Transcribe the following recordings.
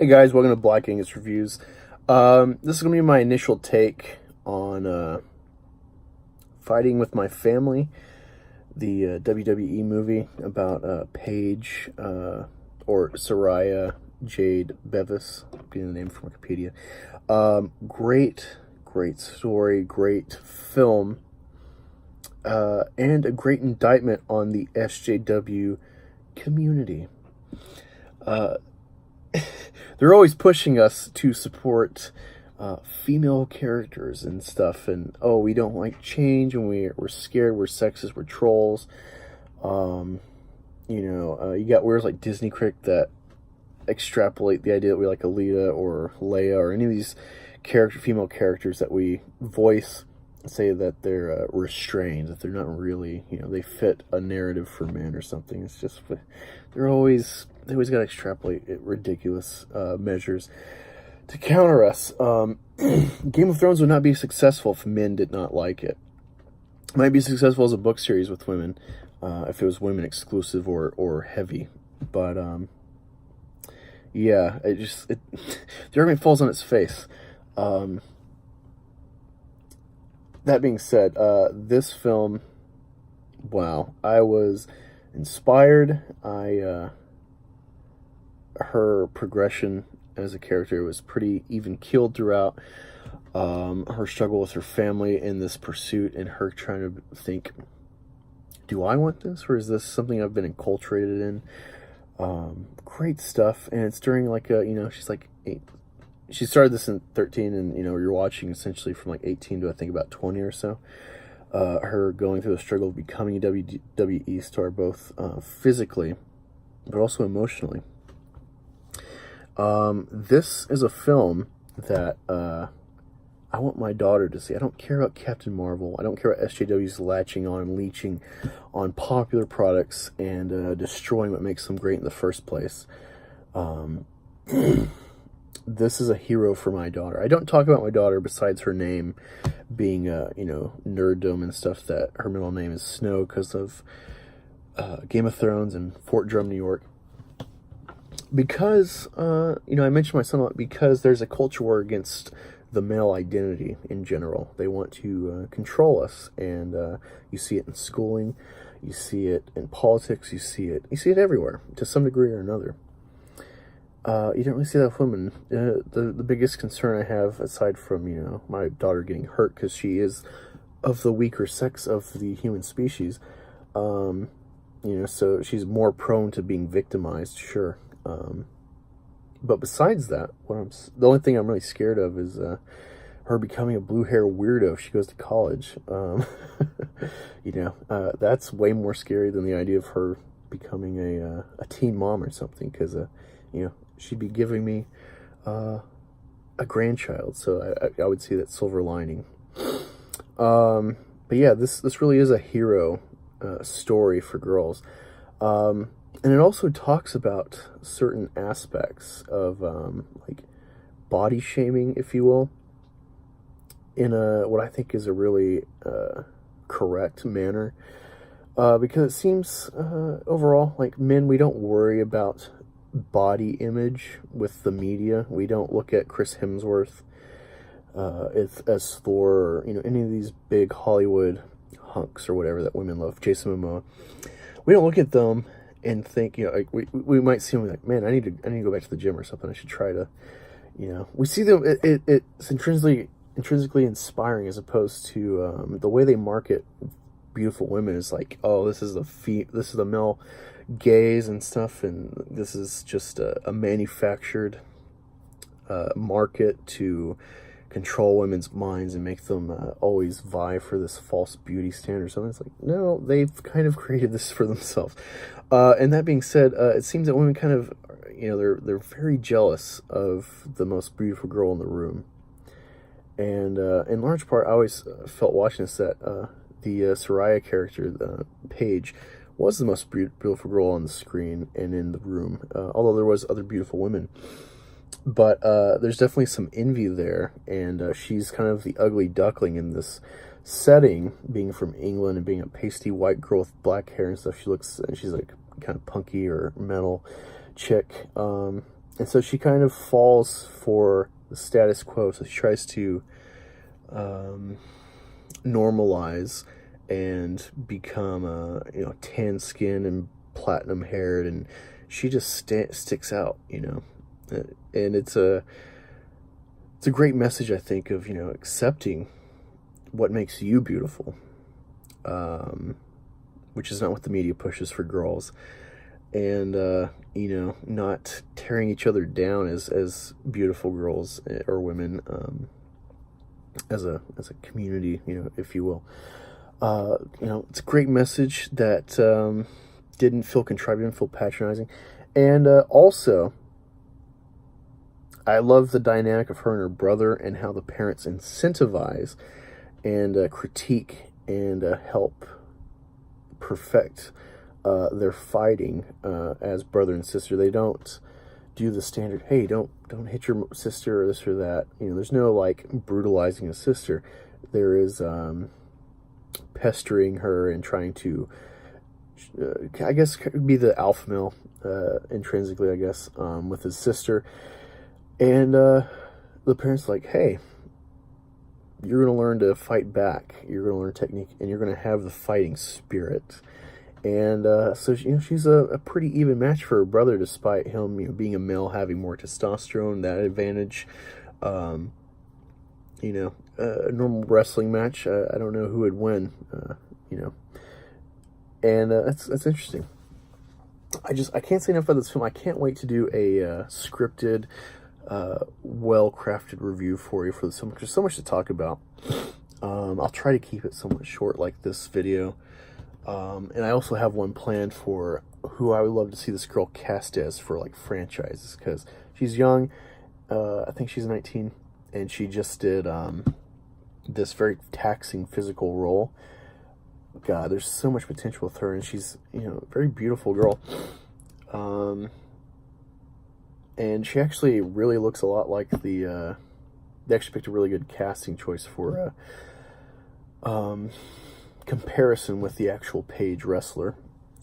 Hey guys, welcome to Black Angus Reviews. This is going to be my initial take on Fighting with My Family, the WWE movie about Paige, or Soraya Jade Bevis, getting the name from Wikipedia. Great story, great film, and a great indictment on the SJW community. They're always pushing us to support female characters and stuff, and we don't like change, and we're scared, we're sexist, we're trolls. You got words like Disney Crick that extrapolate the idea that we like Alita or Leia or any of these female characters that we voice, say that they're restrained, that they're not really, they fit a narrative for men or something. It's just, they always got to extrapolate ridiculous measures to counter us. Game of Thrones would not be successful if men did not like it. It might be successful as a book series with women, if it was women exclusive or heavy. But yeah, the argument falls on its face. That being said, this film, wow, I was inspired. Her progression as a character was pretty even keeled throughout. Her struggle with her family in this pursuit, and her trying to think, do I want this, or is this something I've been enculturated in? Great stuff, and it's during she's like 8. She started this in 13, and you're watching essentially from like 18 to I think about 20 or so. Her going through the struggle of becoming a WWE star, both physically but also emotionally. This is a film that I want my daughter to see. I don't care about Captain Marvel. I don't care about SJWs latching on and leeching on popular products and destroying what makes them great in the first place. This is a hero for my daughter. I don't talk about my daughter besides her name being, nerddom and stuff, that her middle name is Snow because of Game of Thrones and Fort Drum, New York. Because, I mentioned my son a lot, because there's a culture war against the male identity in general. They want to control us, and you see it in schooling, you see it in politics, you see it everywhere to some degree or another. You don't really see that with women. The biggest concern I have, aside from, my daughter getting hurt because she is of the weaker sex of the human species, so she's more prone to being victimized, sure. But besides that, the only thing I'm really scared of is her becoming a blue hair weirdo if she goes to college. That's way more scary than the idea of her becoming a teen mom or something, because she'd be giving me a grandchild, so I would see that silver lining. But yeah, this really is a hero story for girls. And it also talks about certain aspects of body shaming, if you will, in what I think is a really correct manner. Because it seems overall, like men, we don't worry about body image with the media. We don't look at Chris Hemsworth as Thor, or any of these big Hollywood hunks or whatever that women love, Jason Momoa. We don't look at them and think, we might see them like, man, I need to go back to the gym or something. I should try to, we see them. It's intrinsically inspiring, as opposed to the way they market beautiful women is like, oh, this is the male gaze and stuff, and this is just a manufactured market to control women's minds and make them always vie for this false beauty standard. So it's like, no, they've kind of created this for themselves. And that being said, it seems that women kind of, they're very jealous of the most beautiful girl in the room. And in large part, I always felt watching this that the Soraya character, Paige, was the most beautiful girl on the screen and in the room, although there was other beautiful women. But there's definitely some envy there, and she's kind of the ugly duckling in this setting, being from England and being a pasty white girl with black hair and stuff. She's like kind of punky or metal chick. And so she kind of falls for the status quo. So she tries to normalize and become tan skin and platinum haired, and she just sticks out, and it's a great message, I think, of accepting what makes you beautiful, which is not what the media pushes for girls, and not tearing each other down as beautiful girls or women, as a community, if you will. It's a great message that didn't feel contrived, didn't feel patronizing. And also, I love the dynamic of her and her brother and how the parents incentivize and critique and help perfect their fighting as brother and sister. They don't do the standard, hey, don't hit your sister or this or that. There's no like brutalizing a sister. There is pestering her and trying to, I guess, be the alpha male intrinsically, I guess, with his sister. And the parents like, hey, you're going to learn to fight back. You're going to learn technique, and you're going to have the fighting spirit. And so she's a pretty even match for her brother, despite him being a male, having more testosterone, that advantage. A normal wrestling match, I don't know who would win, and that's interesting. I can't say enough about this film. I can't wait to do a scripted, well-crafted review for you for this film. There's so much to talk about. I'll try to keep it somewhat short, like this video. And I also have one planned for who I would love to see this girl cast as for like franchises, because she's young. I think she's 19, and she just did this very taxing physical role. God, there's so much potential with her, and she's a very beautiful girl. And she actually really looks a lot like they actually picked a really good casting choice for comparison with the actual Paige wrestler.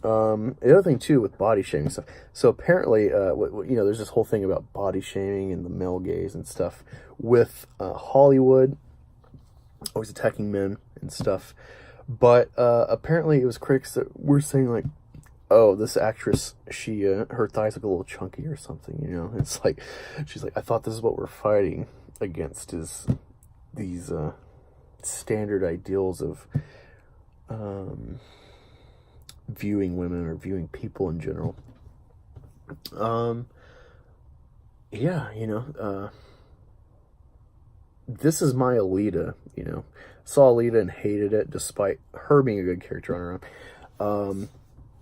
The other thing too with body shaming stuff. So apparently, there's this whole thing about body shaming and the male gaze and stuff with Hollywood always attacking men and stuff. But apparently, it was critics that were saying like, "Oh, this actress, she her thighs look a little chunky or something." It's like she's like, "I thought this is what we're fighting against, is these standard ideals of viewing women or viewing people in general." This is my Alita, saw Alita and hated it despite her being a good character on her own.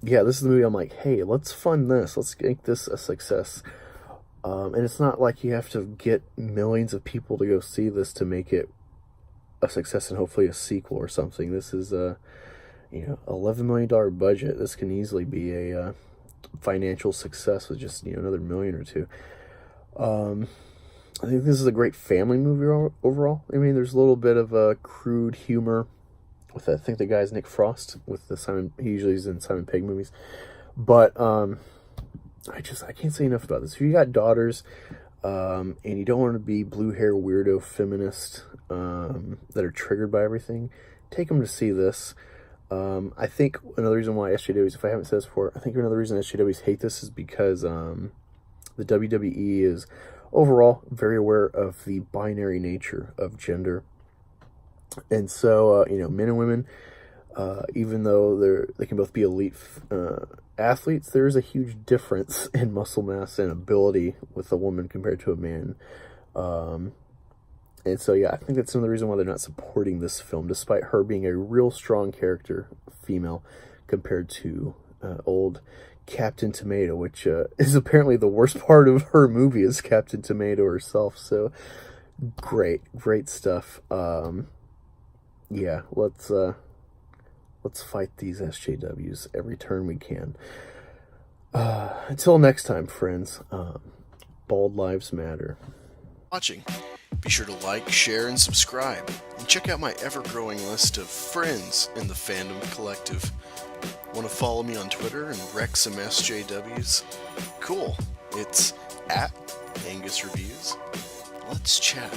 This is the movie I'm like, hey, let's fund this, let's make this a success. And it's not like you have to get millions of people to go see this to make it a success and hopefully a sequel or something. This is a $11 million budget. This can easily be a financial success with just another million or two. I think this is a great family movie overall. I mean, there's a little bit of crude humor with, I think the guy's Nick Frost, with the Simon. He usually is in Simon Pegg movies, but I can't say enough about this. If you got daughters, and you don't want to be blue hair weirdo feminist that are triggered by everything, take them to see this. I think another reason why SJWs, if I haven't said this before, I think another reason SJWs hate this is because the WWE is overall very aware of the binary nature of gender. And so, men and women, even though they can both be elite athletes, there's a huge difference in muscle mass and ability with a woman compared to a man. And so, I think that's another reason why they're not supporting this film, despite her being a real strong character, female, compared to old Captain Tomato, which is apparently the worst part of her movie, is Captain Tomato herself. So, great stuff. Let's fight these SJWs every turn we can. Until next time, friends, bald lives matter. Watching. Be sure to like, share, and subscribe, and check out my ever-growing list of friends in the Fandom Collective. Want to follow me on Twitter and wreck some SJWs? Cool. It's Angus reviews. Let's chat.